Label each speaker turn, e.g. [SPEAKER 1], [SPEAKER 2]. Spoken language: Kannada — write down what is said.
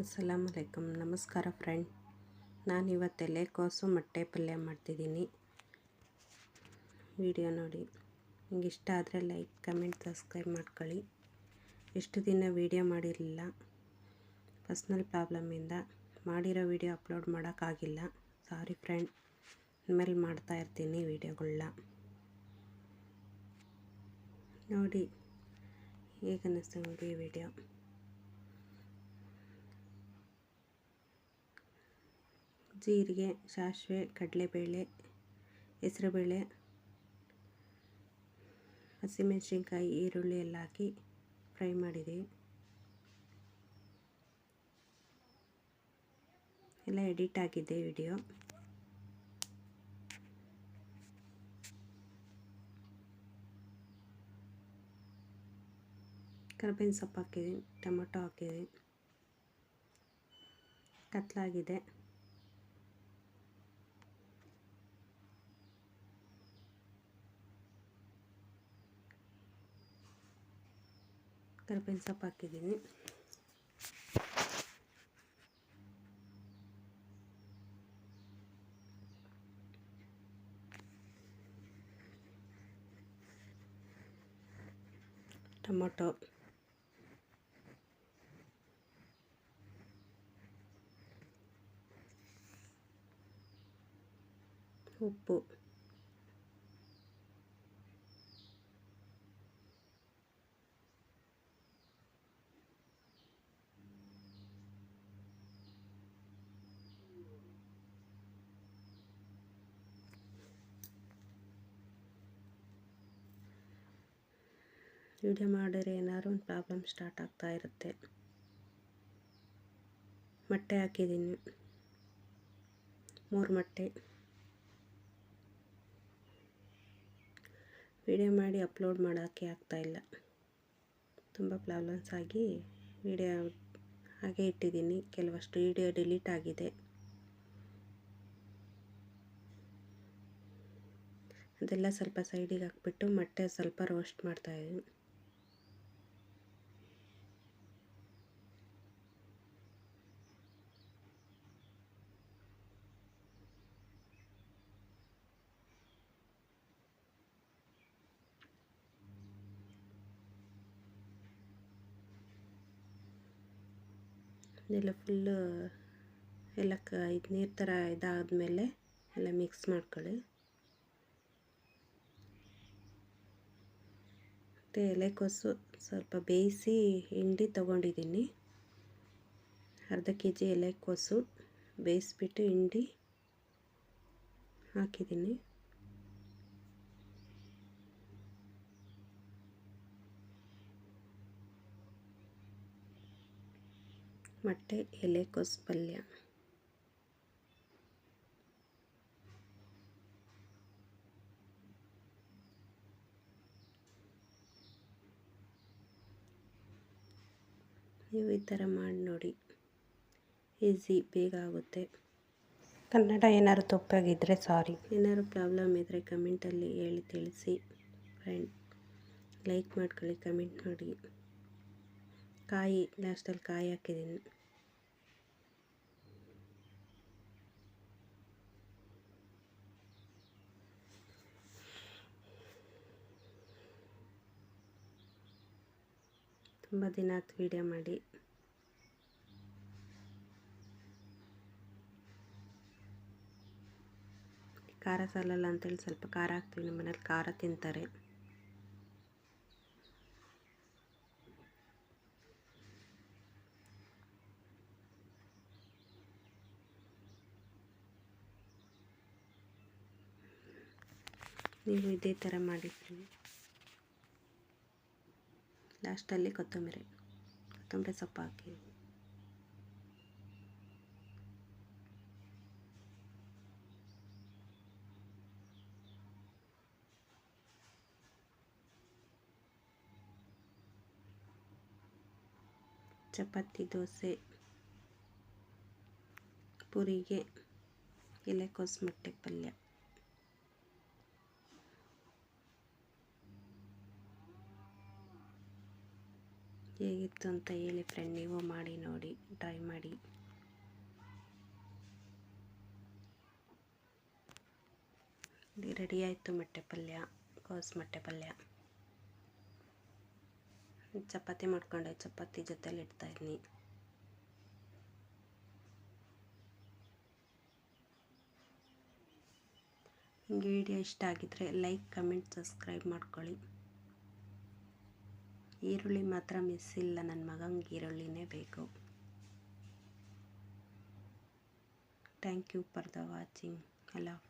[SPEAKER 1] ಅಸ್ಸಲಾಮುಅಲೈಕುಮ್. ನಮಸ್ಕಾರ ಫ್ರೆಂಡ್. ನಾನು ಇವತ್ತು ಎಲೆಕೋಸು ಮೊಟ್ಟೆ ಪಲ್ಯ ಮಾಡ್ತಿದ್ದೀನಿ. ವಿಡಿಯೋ ನೋಡಿ. ನಿಮ್ಗೆ ಇಷ್ಟ ಆದರೆ ಲೈಕ್, ಕಮೆಂಟ್, ಸಬ್ಸ್ಕ್ರೈಬ್ ಮಾಡ್ಕೊಳ್ಳಿ. ಎಷ್ಟು ದಿನ ವಿಡಿಯೋ ಮಾಡಿರಲಿಲ್ಲ. ಪರ್ಸ್ನಲ್ ಪ್ರಾಬ್ಲಮ್ಮಿಂದ ಮಾಡಿರೋ ವಿಡಿಯೋ ಅಪ್ಲೋಡ್ ಮಾಡೋಕ್ಕಾಗಿಲ್ಲ. ಸಾರಿ ಫ್ರೆಂಡ್. ಇನ್ಮೇಲೆ ಮಾಡ್ತಾಯಿರ್ತೀನಿ ವಿಡಿಯೋಗಳನ್ನ ನೋಡಿ. ಹೇಗೆ ಅನ್ನಿಸ್ತು ನೋಡಿ ವಿಡಿಯೋ. ಜೀರಿಗೆ, ಸಾಸಿವೆ, ಕಡಲೆಬೇಳೆ, ಹೆಸರುಬೇಳೆ, ಹಸಿಮೆಣಸಿನ್ಕಾಯಿ, ಈರುಳ್ಳಿ ಎಲ್ಲ ಹಾಕಿ ಫ್ರೈ ಮಾಡಿದ್ದೀವಿ. ಎಲ್ಲ ಎಡಿಟ್ ಆಗಿದೆ ವಿಡಿಯೋ. ಕರಿಬೇವಿನ ಸೊಪ್ಪು ಹಾಕಿದ್ದೀನಿ, ಟೊಮೊಟೊ ಹಾಕಿದ್ದೀನಿ. ಕತ್ಲಾಗಿದೆ. ಕರಿಬೇವಿನ ಸೊಪ್ಪು ಹಾಕಿದ್ದೀನಿ. ಟೊಮೊಟೊ, ಉಪ್ಪು, ವಿಡಿಯೋ ಮಾಡಿದ್ರೆ ಏನಾದ್ರು ಒಂದು ಪ್ರಾಬ್ಲಮ್ ಸ್ಟಾರ್ಟ್ ಆಗ್ತಾ ಇರುತ್ತೆ. ಮೊಟ್ಟೆ ಹಾಕಿದ್ದೀನಿ, 3 ಮೊಟ್ಟೆ. ವಿಡಿಯೋ ಮಾಡಿ ಅಪ್ಲೋಡ್ ಮಾಡೋಕ್ಕೆ ಆಗ್ತಾಯಿಲ್ಲ. ತುಂಬ ಪ್ರಾಬ್ಲಮ್ಸ್ ಆಗಿ ವಿಡಿಯೋ ಹಾಗೆ ಇಟ್ಟಿದ್ದೀನಿ. ಕೆಲವಷ್ಟು ವಿಡಿಯೋ ಡಿಲೀಟ್ ಆಗಿದೆ. ಅದೆಲ್ಲ ಸ್ವಲ್ಪ ಸೈಡಿಗೆ ಹಾಕ್ಬಿಟ್ಟು ಮೊಟ್ಟೆ ಸ್ವಲ್ಪ ರೋಸ್ಟ್ ಮಾಡ್ತಾಯಿದ್ದೀನಿ. ಎಲ್ಲ ಫುಲ್ಲು ಎಲ್ಲ ಇದು ನೀರು ಥರ ಇದಾದಮೇಲೆ ಎಲ್ಲ ಮಿಕ್ಸ್ ಮಾಡ್ಕೊಳ್ಳಿ. ಮತ್ತು ಎಲೆಕೋಸು ಸ್ವಲ್ಪ ಬೇಯಿಸಿ ಹಿಂಡಿ ತೊಗೊಂಡಿದ್ದೀನಿ. ಅರ್ಧ kg ಎಲೆಕೋಸು ಬೇಯಿಸ್ಬಿಟ್ಟು ಹಿಂಡಿ ಹಾಕಿದ್ದೀನಿ. ಮೊಟ್ಟೆ ಎಲೆಕೋಸು ಪಲ್ಯ. ನೀವು ಈ ಥರ ಮಾಡಿ ನೋಡಿ. ಈಸಿ, ಬೇಗ ಆಗುತ್ತೆ. ಕನ್ನಡ ಏನಾದ್ರು ತಪ್ಪಾಗಿದ್ದರೆ ಸಾರಿ. ಏನಾದ್ರು ಪ್ರಾಬ್ಲಮ್ ಇದ್ದರೆ ಕಮೆಂಟಲ್ಲಿ ಹೇಳಿ ತಿಳಿಸಿ ಫ್ರೆಂಡ್. ಲೈಕ್ ಮಾಡ್ಕೊಳ್ಳಿ, ಕಮೆಂಟ್ ಮಾಡಿ. ಕಾಯಿ ಲಾಸ್ಟಲ್ಲಿ ಕಾಯಿ ಹಾಕಿದ್ದೀನಿ. ತುಂಬ ದಿನ ಆಯ್ತು ವಿಡಿಯೋ ಮಾಡಿ. ಖಾರ ಸಾಲಲ್ಲ ಅಂತೇಳಿ ಸ್ವಲ್ಪ ಖಾರ ಹಾಕ್ತೀವಿ. ನಮ್ಮ ಮನೇಲಿ ಖಾರ ತಿಂತಾರೆ. ನೀವು ಇದೇ ಥರ ಮಾಡಿರ್ತೀವಿ. ಲಾಸ್ಟಲ್ಲಿ ಕೊತ್ತಂಬರಿ ಸೊಪ್ಪು ಹಾಕಿ. ಚಪಾತಿ, ದೋಸೆ, ಪೂರಿಗೆ ಎಲೆಕೋಸು ಮೊಟ್ಟೆ ಪಲ್ಯ. ಹೇಗಿತ್ತು ಅಂತ ಹೇಳಿ ಫ್ರೆಂಡ್. ನೀವು ಮಾಡಿ ನೋಡಿ, ಟ್ರೈ ಮಾಡಿ. ರೆಡಿ ಆಯಿತು ಮೊಟ್ಟೆ ಪಲ್ಯ, ಕೋಸು ಮೊಟ್ಟೆ ಪಲ್ಯ. ಚಪಾತಿ ಮಾಡ್ಕೊಂಡೆ, ಚಪಾತಿ ಜೊತೆಲಿ ಇಡ್ತಾಯಿದ್ದೀನಿ. ನಿಮಗೆ ವಿಡಿಯೋ ಇಷ್ಟ ಆಗಿದ್ದರೆ ಲೈಕ್, ಕಮೆಂಟ್, ಸಬ್ಸ್ಕ್ರೈಬ್ ಮಾಡ್ಕೊಳ್ಳಿ. ಈರುಳ್ಳಿ ಮಾತ್ರ ಮಿಸ್ ಇಲ್ಲ, ನನ್ನ ಮಗಂಗೆ ಈರುಳ್ಳಿನೇ ಬೇಕು. Thank you for the watching. I love